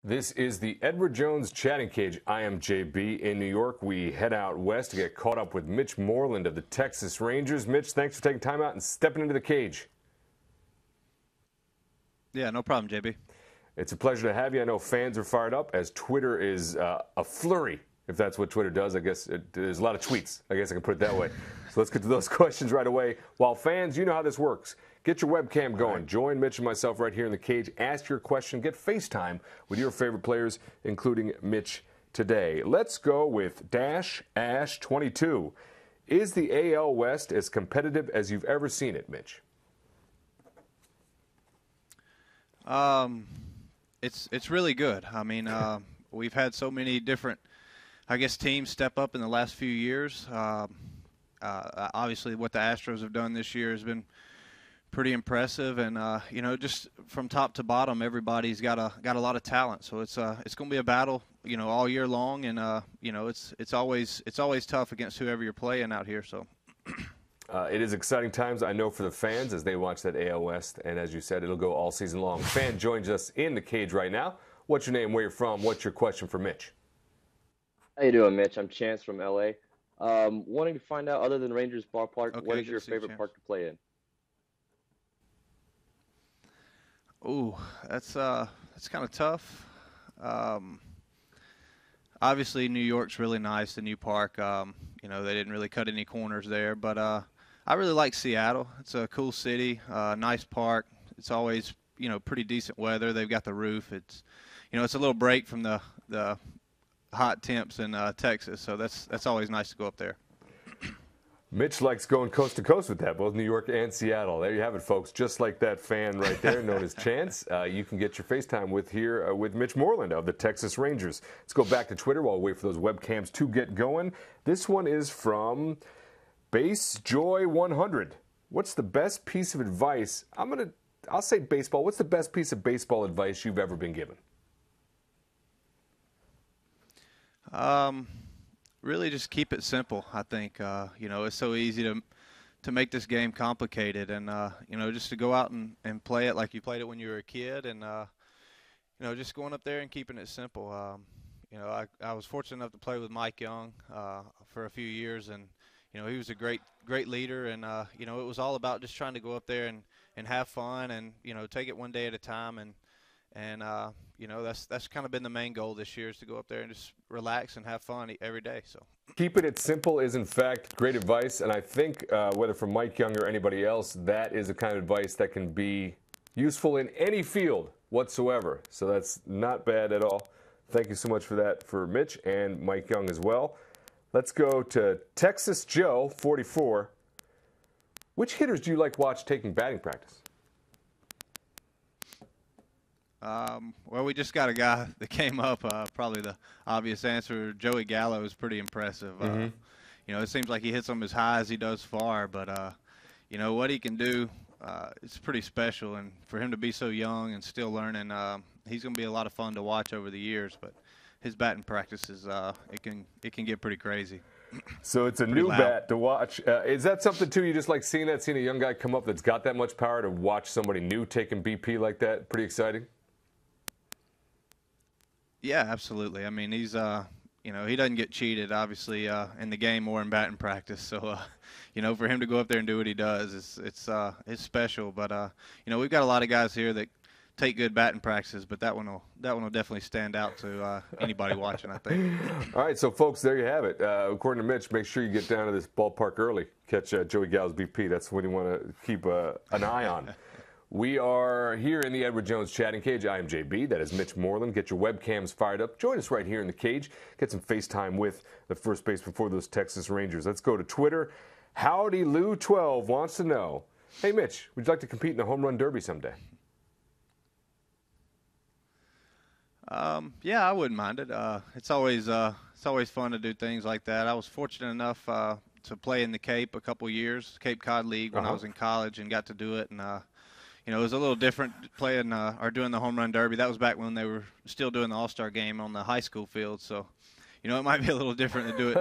This is the Edward Jones Chatting Cage. I am JB in New York. We head out west to get caught up with Mitch Moreland of the Texas Rangers. Mitch, thanks for taking time out and stepping into the cage. Yeah, no problem, JB. It's a pleasure to have you. I know fans are fired up as Twitter is a flurry, if that's what Twitter does. I guess there's a lot of tweets. I guess I can put it that way. So let's get to those questions right away. While fans, you know how this works. Get your webcam going. Right. Join Mitch and myself right here in the cage. Ask your question. Get FaceTime with your favorite players, including Mitch today. Let's go with Dash Ash 22. Is the AL West as competitive as you've ever seen it, Mitch? It's really good. I mean, we've had so many different, I guess, teams step up in the last few years. Obviously, what the Astros have done this year has been pretty impressive, and you know, just from top to bottom, everybody's got a lot of talent. So it's going to be a battle, you know, all year long, and you know, it's always tough against whoever you're playing out here. So. It is exciting times, I know, for the fans as they watch that AL West, and as you said, it'll go all season long. Fan joins us in the cage right now. What's your name, where you're from? What's your question for Mitch? How you doing, Mitch? I'm Chance from LA. Wanting to find out, other than Rangers Ballpark, what is your favorite park to play in? Ooh, that's kind of tough. Obviously, New York's really nice, the new park. You know, they didn't really cut any corners there, but I really like Seattle. It's a cool city, nice park. It's always, you know, pretty decent weather. They've got the roof. It's, you know, it's a little break from the hot temps in Texas, so that's always nice to go up there. Mitch likes going coast to coast with that, both New York and Seattle. There you have it, folks. Just like that fan right there, known as Chance. You can get your FaceTime with Mitch Moreland of the Texas Rangers. Let's go back to Twitter while we wait for those webcams to get going. This one is from BaseJoy100. What's the best piece of advice? I'll say baseball. What's the best piece of baseball advice you've ever been given? Really just keep it simple, I think. You know, it's so easy to make this game complicated, and you know, just to go out and play it like you played it when you were a kid, and you know, just going up there and keeping it simple. You know, I was fortunate enough to play with Mike Young for a few years, and you know, he was a great leader, and you know, it was all about just trying to go up there and have fun, and you know, take it one day at a time, and you know, that's kind of been the main goal this year, is to go up there and just relax and have fun every day. So keeping it simple is, in fact, great advice, and I think whether from Mike Young or anybody else, that is the kind of advice that can be useful in any field whatsoever. So that's not bad at all. Thank you so much for that for Mitch and Mike Young as well. Let's go to Texas Joe, 44. Which hitters do you like watch taking batting practice? Well, we just got a guy that came up. Probably the obvious answer, Joey Gallo, is pretty impressive. You know, it seems like he hits them as high as he does far, but you know what he can do. It's pretty special, and for him to be so young and still learning, he's going to be a lot of fun to watch over the years. But his batting practices, it can get pretty crazy. So it's a new bat to watch. Is that something too? You just like seeing a young guy come up that's got that much power, to watch somebody new taking BP like that? Pretty exciting. Yeah, absolutely. I mean, he's you know, he doesn't get cheated, obviously, in the game or in batting practice. So, you know, for him to go up there and do what he does, it's special. But you know, we've got a lot of guys here that take good batting practices, but that one will definitely stand out to anybody watching, I think. All right, so folks, there you have it. According to Mitch, make sure you get down to this ballpark early. Catch Joey Gallo's BP. That's what you want to keep an eye on. We are here in the Edward Jones Chatting Cage. I am JB. That is Mitch Moreland. Get your webcams fired up. Join us right here in the cage. Get some FaceTime with the first baseman for those Texas Rangers. Let's go to Twitter. Howdy Lou 12 wants to know, hey, Mitch, would you like to compete in the home run derby someday? Yeah, I wouldn't mind it. It's always fun to do things like that. I was fortunate enough to play in the Cape a couple years, Cape Cod League, when I was in college, and got to do it. And you know, it was a little different playing or doing the home run derby. That was back when they were still doing the All-Star game on the high school field. So, you know, it might be a little different to do it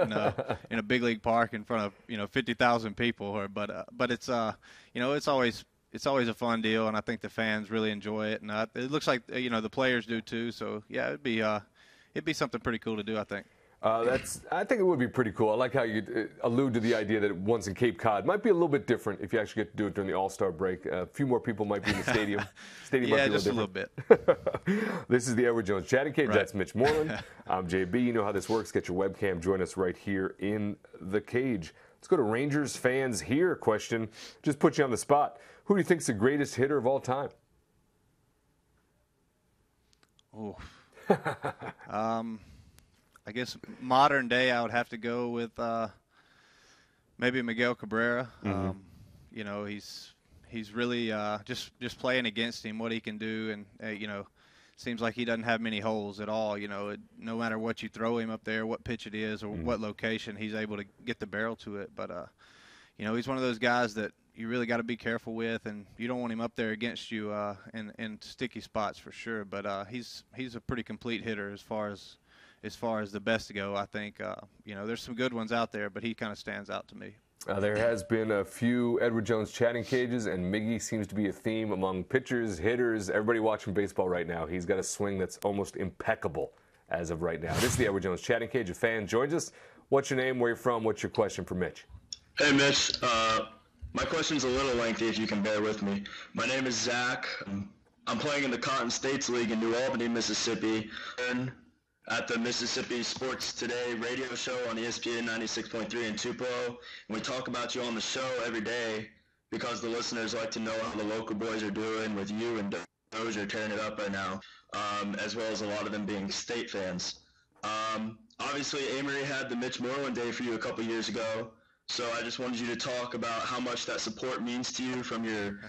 in a big league park in front of, you know, 50,000 people. But it's you know, it's always it's always a fun deal, and I think the fans really enjoy it, and it looks like the players do too. So yeah, it'd be something pretty cool to do, I think. I think it would be pretty cool. I like how you allude to the idea that once in Cape Cod might be a little bit different if you actually get to do it during the All-Star break. A few more people might be in the stadium. Yeah, might be just a little bit. This is the Edward Jones Chatting Cage. Right. That's Mitch Moreland. I'm JB. You know how this works. Get your webcam. Join us right here in the cage. Let's go to Rangers fans here. Question. Just put you on the spot. Who do you think is the greatest hitter of all time? Oh. I guess modern day, I would have to go with maybe Miguel Cabrera. Mm-hmm. He's really just playing against him, what he can do, and seems like he doesn't have many holes at all. No matter what you throw him up there, what pitch it is, or what location, he's able to get the barrel to it. But he's one of those guys that you really got to be careful with, and you don't want him up there against you in sticky spots for sure. But he's a pretty complete hitter as far as the best to go. I think there's some good ones out there, but he kind of stands out to me. There has been a few Edward Jones chatting cages, and Miggy seems to be a theme among pitchers, hitters, everybody watching baseball right now. He's got a swing that's almost impeccable as of right now. This is the Edward Jones chatting cage. A fan joins us. What's your name? Where you're from? What's your question for Mitch? Hey, Mitch. My question's a little lengthy, if you can bear with me. My name is Zach. I'm playing in the Cotton States League in New Albany, Mississippi. At the Mississippi Sports Today radio show on ESPN 96.3 in Tupelo. And we talk about you on the show every day because the listeners like to know how the local boys are doing with you and Dozier tearing it up right now, as well as a lot of them being state fans. Obviously, Amory had the Mitch Moreland Day for you a couple years ago, so I just wanted you to talk about how much that support means to you from your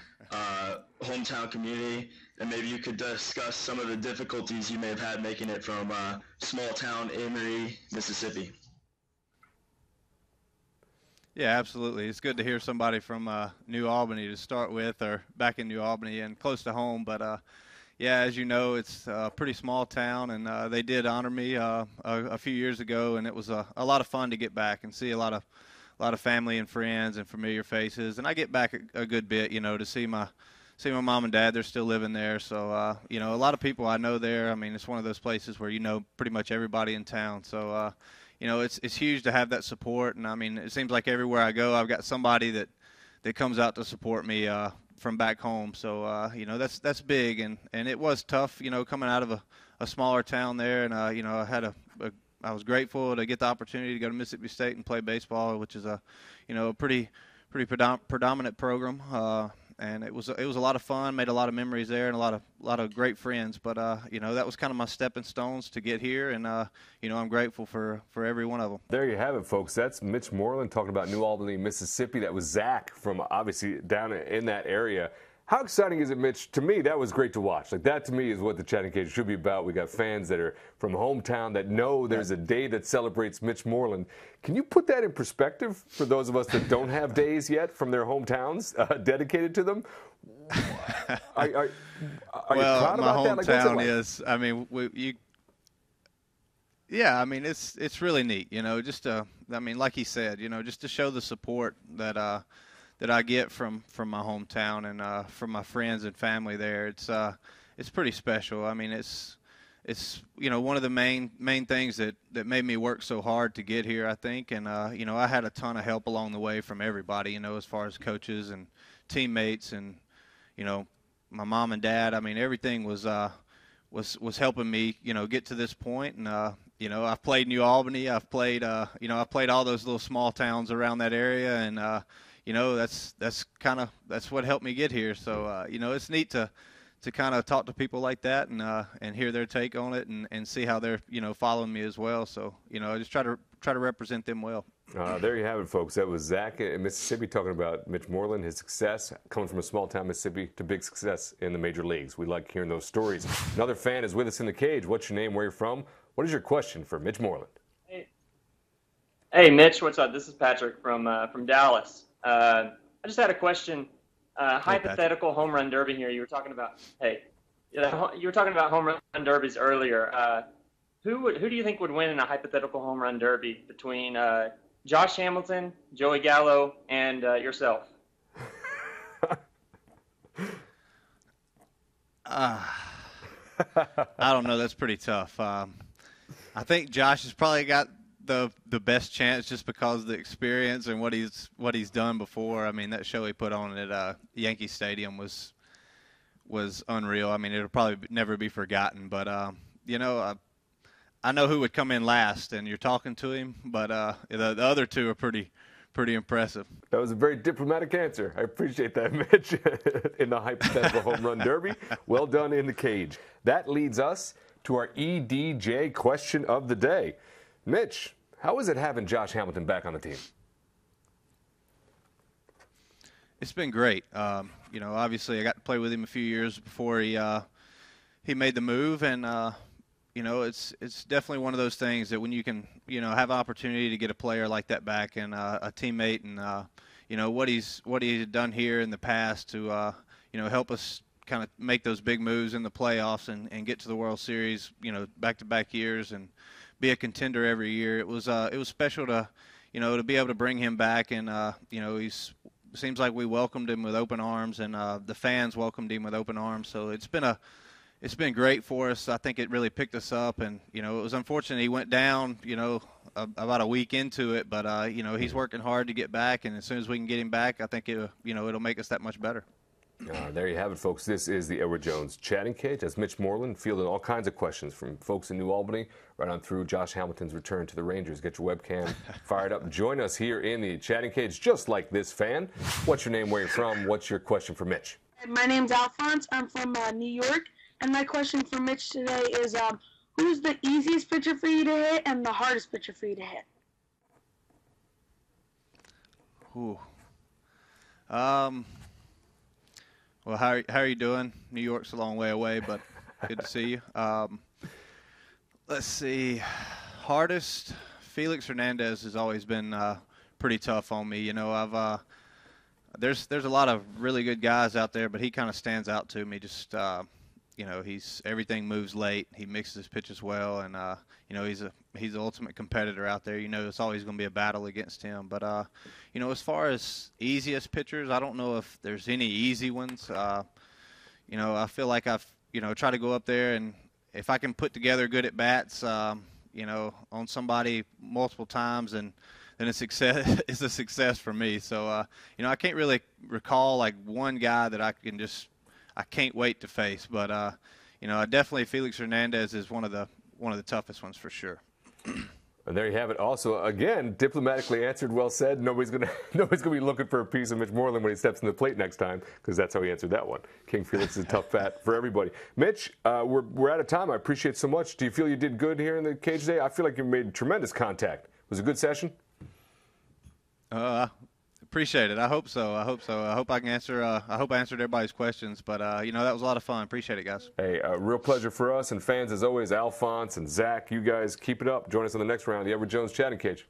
hometown community, and maybe you could discuss some of the difficulties you may have had making it from small town Amory, Mississippi. Yeah, absolutely. It's good to hear somebody from New Albany to start with, or back in New Albany and close to home. But yeah, as you know, it's a pretty small town, and they did honor me a few years ago, and it was a lot of fun to get back and see a lot of family and friends and familiar faces. And I get back a good bit, to see my mom and dad. They're still living there, so a lot of people I know there. I mean, it's one of those places where pretty much everybody in town. So it's huge to have that support. And I mean, it seems like everywhere I go, I've got somebody that comes out to support me from back home. So that's big, and it was tough, coming out of a smaller town there. And I was grateful to get the opportunity to go to Mississippi State and play baseball, which is a pretty predominant program. And it was a lot of fun, made a lot of memories there, and a lot of great friends. But that was kind of my stepping stones to get here, and I'm grateful for every one of them. There you have it, folks. That's Mitch Moreland talking about New Albany, Mississippi. That was Zach from obviously down in that area. How exciting is it, Mitch? To me, that was great to watch. Like, that to me is what the chatting cage should be about. We got fans that are from hometown that know there's a day that celebrates Mitch Moreland. Can you put that in perspective for those of us that don't have days yet from their hometowns dedicated to them? Are you proud about that? My hometown is, I mean, yeah, I mean, it's really neat, just like he said, just to show the support that I get from my hometown and from my friends and family there. It's pretty special. I mean, it's one of the main things that made me work so hard to get here, I think. And I had a ton of help along the way from everybody, as far as coaches and teammates and my mom and dad. I mean, everything was helping me get to this point. And I've played New Albany. I've played I've played all those little small towns around that area, and that's what helped me get here. So it's neat to kind of talk to people like that and hear their take on it and see how they're following me as well. So I just try to represent them well. There you have it, folks. That was Zach in Mississippi talking about Mitch Moreland, his success coming from a small town Mississippi to big success in the major leagues. We like hearing those stories. Another fan is with us in the cage. What's your name? Where you're from? What is your question for Mitch Moreland? Hey, Mitch. What's up? This is Patrick from Dallas. I just had a question. Hypothetical home run derby here. You were talking about home run derbies earlier. Who do you think would win in a hypothetical home run derby between Josh Hamilton, Joey Gallo, and yourself? I don't know. That's pretty tough. I think Josh has probably got the best chance just because of the experience and what he's done before. I mean, that show he put on at Yankee Stadium was unreal. I mean, it'll probably never be forgotten. But I know who would come in last, and you're talking to him. But the other two are pretty impressive. That was a very diplomatic answer. I appreciate that, Mitch, in the hypothetical home run derby. Well done in the cage. That leads us to our EDJ question of the day. Mitch, how is it having Josh Hamilton back on the team? It's been great. Obviously I got to play with him a few years before he made the move, and it's definitely one of those things that when you can have an opportunity to get a player like that back and a teammate, and what he's done here in the past to help us kind of make those big moves in the playoffs and get to the World Series, back-to-back years and be a contender every year. It was special to be able to bring him back, and seems like we welcomed him with open arms, and the fans welcomed him with open arms. So it's been great for us. I think it really picked us up, and it was unfortunate he went down about a week into it, but he's working hard to get back, and as soon as we can get him back, I think it'll make us that much better. There you have it, folks. This is the Edward Jones Chatting Cage. That's Mitch Moreland fielding all kinds of questions from folks in New Albany right on through Josh Hamilton's return to the Rangers. Get your webcam fired up. Join us here in the Chatting Cage just like this fan. What's your name, where you're from? What's your question for Mitch? My name's Alphonse. I'm from New York. And my question for Mitch today is who's the easiest pitcher for you to hit and the hardest pitcher for you to hit? Ooh. Well, how are you doing? New York's a long way away, but good to see you. Let's see. Hardest, Felix Hernandez has always been pretty tough on me. There's a lot of really good guys out there, but he kind of stands out to me. Just everything moves late. He mixes his pitches well, and he's the ultimate competitor out there. It's always going to be a battle against him. But as far as easiest pitchers, I don't know if there's any easy ones. I feel like I've tried to go up there, and if I can put together good at bats, on somebody multiple times, and then a success is a success for me. So I can't really recall like one guy that I can't wait to face, but definitely Felix Hernandez is one of the toughest ones for sure. And there you have it. Also, again, diplomatically answered, well said. Nobody's gonna be looking for a piece of Mitch Moreland when he steps in the plate next time, because that's how he answered that one. King Felix is a tough bat for everybody. Mitch, we're out of time. I appreciate it so much. Do you feel you did good here in the cage today? I feel like you made tremendous contact. Was it a good session? Appreciate it. I hope so. I hope I can answer. I hope I answered everybody's questions. But that was a lot of fun. Appreciate it, guys. Hey, real pleasure for us and fans as always. Alphonse and Zach, you guys keep it up. Join us on the next round of the Edward Jones Chatting Cage.